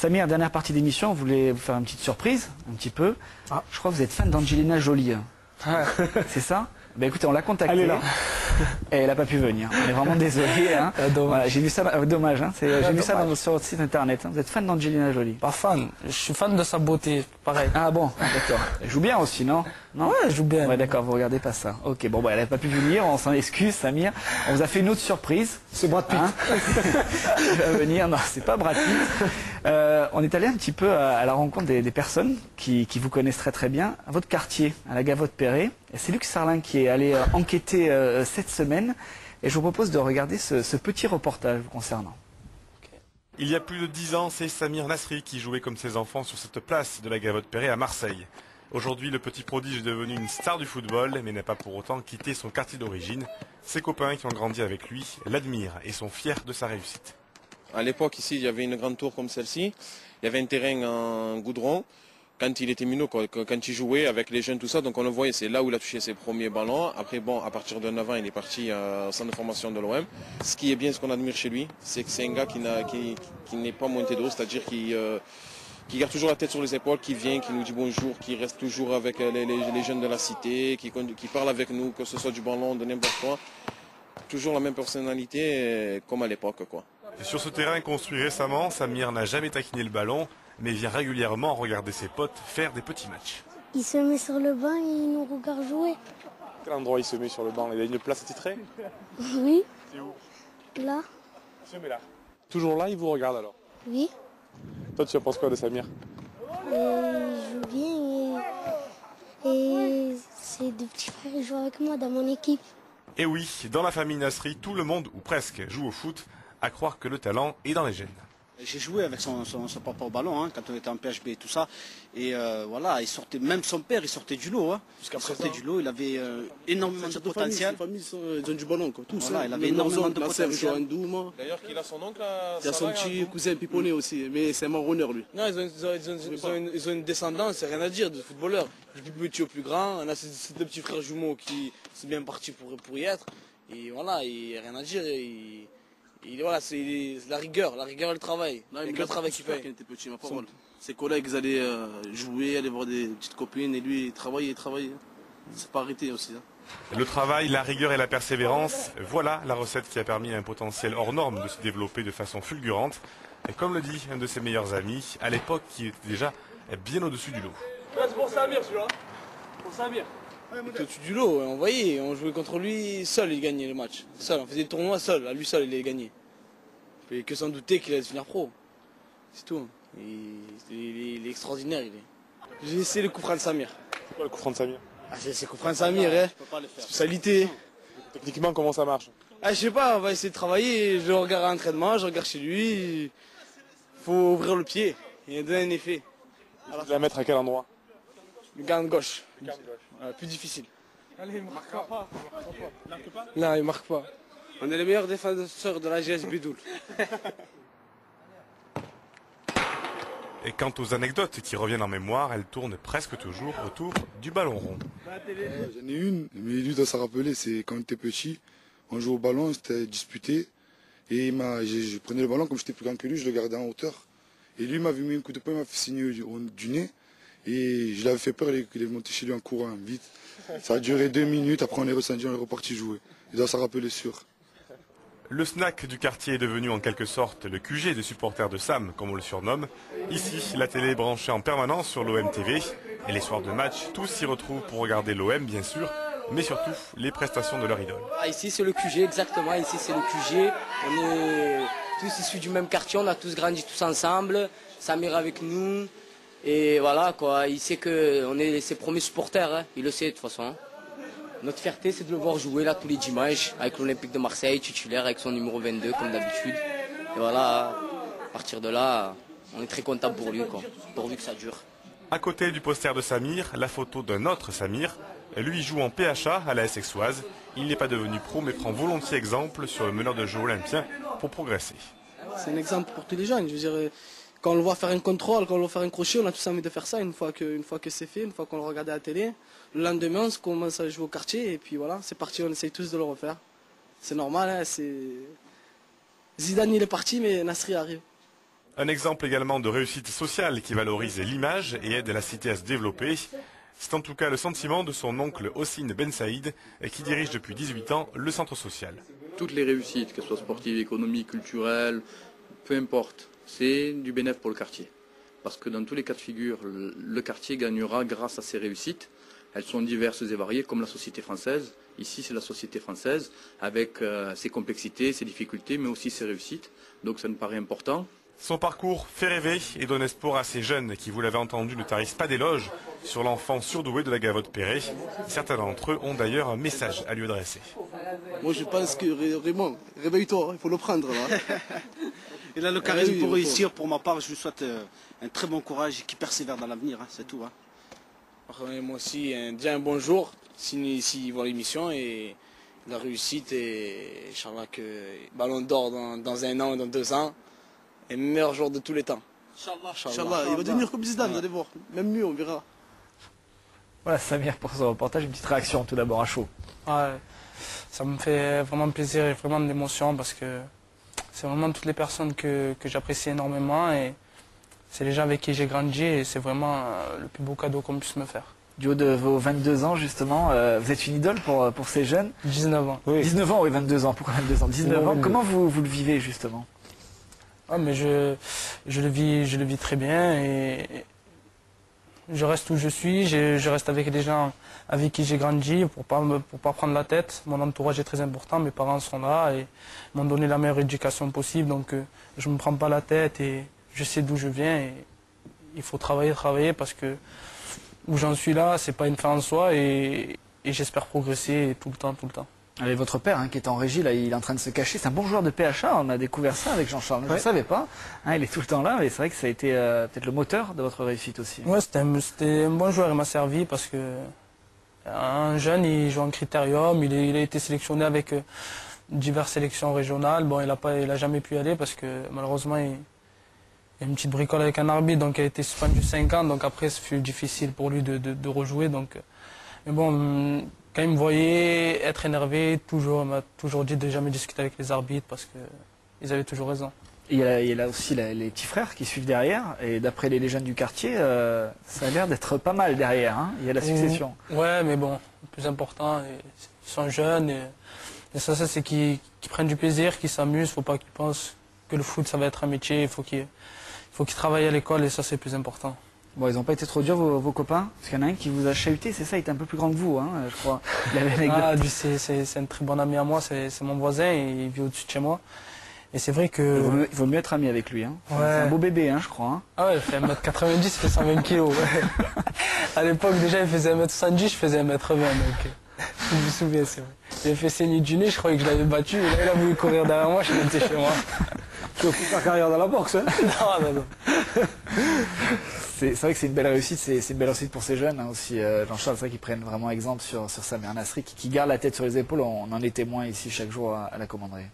Samir, dernière partie d'émission, on voulait vous faire une petite surprise, un petit peu. Ah. Je crois que vous êtes fan d'Angelina Jolie. Ah. C'est ça? Ben écoutez, on l'a contactée. Elle est là. Et elle n'a pas pu venir. On est vraiment désolé. Hein. Dommage. Voilà, j'ai vu ça, dommage. Hein. J'ai vu ça dommage. sur votre site internet. Hein. Vous êtes fan d'Angelina Jolie? Pas fan, je suis fan de sa beauté, pareil. Ah bon, d'accord. Elle joue bien aussi, non? Non. Ouais, elle joue bien. Ouais, d'accord, vous regardez pas ça. Ok, bon, bah, elle n'a pas pu venir, on s'en excuse, Samir. On vous a fait une autre surprise. C'est Brad Pitt. Hein. Elle va venir, non, c'est pas Brad Pitt. On est allé un petit peu à la rencontre des personnes qui vous connaissent très très bien, à votre quartier, à la Gavotte-Perret. Et c'est Luc Sarlin qui est allé enquêter cette semaine. Et je vous propose de regarder ce petit reportage vous concernant. Il y a plus de 10 ans, c'est Samir Nasri qui jouait comme ses enfants sur cette place de la Gavotte-Perret à Marseille. Aujourd'hui, le petit prodige est devenu une star du football, mais n'a pas pour autant quitté son quartier d'origine. Ses copains qui ont grandi avec lui l'admirent et sont fiers de sa réussite. À l'époque, ici, il y avait une grande tour comme celle-ci. Il y avait un terrain en goudron. Quand il était minot, quand il jouait avec les jeunes, tout ça, donc on le voyait, c'est là où il a touché ses premiers ballons. Après, bon, à partir de 9 ans, il est parti au centre de formation de l'OM. Ce qui est bien, ce qu'on admire chez lui, c'est que c'est un gars qui n'est pas monté d'eau, c'est-à-dire qui garde toujours la tête sur les épaules, qui vient, qui nous dit bonjour, qui reste toujours avec les jeunes de la cité, qui parle avec nous, que ce soit du ballon, de n'importe quoi. Toujours la même personnalité comme à l'époque, quoi. Et sur ce terrain construit récemment, Samir n'a jamais taquiné le ballon, mais vient régulièrement regarder ses potes faire des petits matchs. Il se met sur le banc et il nous regarde jouer. Quel endroit il se met sur le banc? Il a une place attitrée? Oui. C'est où? Là. Il se met là. Toujours là, il vous regarde alors? Oui. Toi, tu en penses quoi de Samir? Il joue bien et ses deux petits frères jouent avec moi dans mon équipe. Et oui, dans la famille Nasri, tout le monde, ou presque, joue au foot, à croire que le talent est dans les gènes. J'ai joué avec son papa au ballon quand on était en PHB et tout ça. Et voilà, il sortait, même son père, il sortait du lot. Il sortait du lot, il avait énormément de potentiel. Ils ont du ballon, quoi. Tous, voilà, il avait énormément de potentiel. D'ailleurs, qu'il a son oncle. Il y a son petit cousin Piponnet aussi, mais c'est un marronneur lui. Non, ils ont une descendance, c'est rien à dire, de footballeurs. Du plus petit au plus grand, on a ces deux petits frères jumeaux qui sont bien partis pour y être. Et voilà, il n'y a rien à dire. Voilà, c'est la rigueur et le travail. Non, le travail qui paye. Quand il était petit, ma parole. Ses collègues ils allaient jouer, aller voir des petites copines, et lui il travaillait. C'est pas arrêté aussi. Hein. Le travail, la rigueur et la persévérance, voilà la recette qui a permis à un potentiel hors norme de se développer de façon fulgurante. Et comme le dit un de ses meilleurs amis, à l'époque qui était déjà bien au-dessus du lot. C'est pour Samir celui-là. Pour Samir. Il était au-dessus du lot, on voyait, on jouait contre lui, seul il gagnait le match. Seul, on faisait le tournoi seul, à lui seul il allait gagner. Et que sans douter qu'il allait devenir pro. C'est tout. Il est extraordinaire, il est. J'ai essayé le coup franc de Samir. C'est quoi le coup franc de Samir? C'est le coup franc de Samir, hein. Spécialité. Techniquement, comment ça marche? Je sais pas, on va essayer de travailler, je regarde à l'entraînement, je regarde chez lui. Faut ouvrir le pied, et donner un effet. Tu dois la mettre à quel endroit? Le garde gauche. Plus difficile. Allez, il marque pas. Non, il marque pas. On est les meilleurs défenseurs de la GS Bidoul. Et quant aux anecdotes qui reviennent en mémoire, elles tournent presque toujours autour du ballon rond. J'en ai une, mais lui doit s'en rappeler, c'est quand on était petit, on jouait au ballon, c'était disputé, et je prenais le ballon, comme j'étais plus grand que lui, je le gardais en hauteur. Et lui m'avait mis un coup de poing, il m'a fait signer du nez, et je l'avais fait peur, il est monté chez lui en courant, vite. Ça a duré 2 minutes, après on est redescendu, on est reparti jouer. Il doit s'en rappeler sûr. Le snack du quartier est devenu en quelque sorte le QG des supporters de Sam, comme on le surnomme. Ici, la télé est branchée en permanence sur l'OM TV. Et les soirs de match, tous s'y retrouvent pour regarder l'OM, bien sûr, mais surtout les prestations de leur idole. Ici, c'est le QG, exactement. Ici, c'est le QG. On est tous issus du même quartier, on a tous grandi tous ensemble. Samir avec nous. Et voilà, quoi. Il sait qu'on est ses premiers supporters, hein. Il le sait de toute façon. Notre fierté, c'est de le voir jouer là tous les dimanches avec l'Olympique de Marseille, titulaire avec son numéro 22 comme d'habitude. Et voilà, à partir de là, on est très content pour lui, quoi, pourvu que ça dure. À côté du poster de Samir, la photo d'un autre Samir. Lui joue en PHA à la SXoise. Il n'est pas devenu pro mais prend volontiers exemple sur le meneur de jeu olympien pour progresser. C'est un exemple pour tous les jeunes. Je veux dire, quand on le voit faire un contrôle, quand on le voit faire un crochet, on a tous envie de faire ça une fois que c'est fait, une fois qu'on le regarde à la télé. Le lendemain, on commence à jouer au quartier et puis voilà, c'est parti, on essaye tous de le refaire. C'est normal, hein, Zidane il est parti mais Nasri arrive. Un exemple également de réussite sociale qui valorise l'image et aide la cité à se développer. C'est en tout cas le sentiment de son oncle Hossein Ben Saïd, qui dirige depuis 18 ans le centre social. Toutes les réussites, qu'elles soient sportives, économiques, culturelles, peu importe, c'est du bénéfice pour le quartier. Parce que dans tous les cas de figure, le quartier gagnera grâce à ces réussites. Elles sont diverses et variées, comme la société française. Ici, c'est la société française, avec ses complexités, ses difficultés, mais aussi ses réussites. Donc ça me paraît important. Son parcours fait rêver et donne espoir à ces jeunes qui, vous l'avez entendu, ne tarissent pas d'éloges sur l'enfant surdoué de la Gavotte-Perret. Certains d'entre eux ont d'ailleurs un message à lui adresser. Moi je pense que Raymond, réveille-toi, il faut le prendre là. Il a le charisme pour réussir. Pour ma part, je lui souhaite un très bon courage et qu'il persévère dans l'avenir, hein, c'est tout. Moi aussi, déjà un bonjour, s'il voit l'émission et la réussite et Inch'Allah que Ballon d'Or dans 1 an ou dans 2 ans est le meilleur joueur de tous les temps. Inch'Allah, il va devenir comme Zidane, vous allez voir. Même mieux, on verra. Voilà, Samir pour ce reportage. Une petite réaction tout d'abord à chaud. Ouais, ça me fait vraiment plaisir et vraiment de l'émotion parce que c'est vraiment toutes les personnes que j'apprécie énormément et c'est les gens avec qui j'ai grandi et c'est vraiment le plus beau cadeau qu'on puisse me faire. Du haut de vos 22 ans, justement, vous êtes une idole pour ces jeunes. 19 ans. Oui. 19 ans, oui, 22 ans. Pourquoi 22 ans 19 ans. Comment vous le vivez, justement? Ah, mais je le vis très bien et je reste où je suis, je reste avec les gens avec qui j'ai grandi pour pas prendre la tête. Mon entourage est très important, mes parents sont là et m'ont donné la meilleure éducation possible, donc je ne me prends pas la tête et je sais d'où je viens et il faut travailler parce que où j'en suis là, c'est pas une fin en soi et j'espère progresser tout le temps. Avec votre père, hein, qui est en régie, là, il est en train de se cacher. C'est un bon joueur de PHA, on a découvert ça avec Jean-Charles. Je ne savais pas. Hein, il est tout le temps là, mais c'est vrai que ça a été peut-être le moteur de votre réussite aussi. Ouais, c'était un bon joueur, il m'a servi parce que un jeune, il joue en critérium, il a été sélectionné avec diverses sélections régionales. Bon, il a jamais pu y aller parce que malheureusement, il y a une petite bricole avec un arbitre, donc il a été suspendu 5 ans, donc après, ce fut difficile pour lui de rejouer. Donc, mais bon, quand il me voyait être énervé, il m'a toujours dit de jamais discuter avec les arbitres parce qu'ils avaient toujours raison. Et il y a aussi les petits frères qui suivent derrière, et d'après les jeunes du quartier, ça a l'air d'être pas mal derrière, hein. Il y a la succession. Ouais, mais bon, le plus important, ils sont jeunes, et ça c'est qu'ils prennent du plaisir, qu'ils s'amusent, il ne faut pas qu'ils pensent que le foot ça va être un métier, il faut qu'ils travaillent à l'école, et ça c'est le plus important. Bon, ils n'ont pas été trop durs, vos copains? Parce qu'il y en a un qui vous a chahuté, c'est ça, il était un peu plus grand que vous, hein, je crois. Lui, c'est un très bon ami à moi, c'est mon voisin, et il vit au-dessus de chez moi. Et c'est vrai que... Il vaut mieux être ami avec lui, hein. Ouais. C'est un beau bébé, hein, je crois. Hein. Ah ouais, il fait 1m90, il fait 120 kg. Ouais. À l'époque, déjà, il faisait 1m70, je faisais 1m20, donc... Je me souviens, c'est vrai. Il a fait saigner du nez, je croyais que je l'avais battu, et là, il a voulu courir derrière moi, je suis monté chez moi. Tu veux faire carrière dans la boxe, hein? Non. C'est vrai que c'est une belle réussite, c'est une belle réussite pour ces jeunes, hein, aussi. Jean-Charles, c'est vrai qu'ils prennent vraiment exemple sur Samir Nasri, qui garde la tête sur les épaules. On en est témoin ici chaque jour à la commanderie.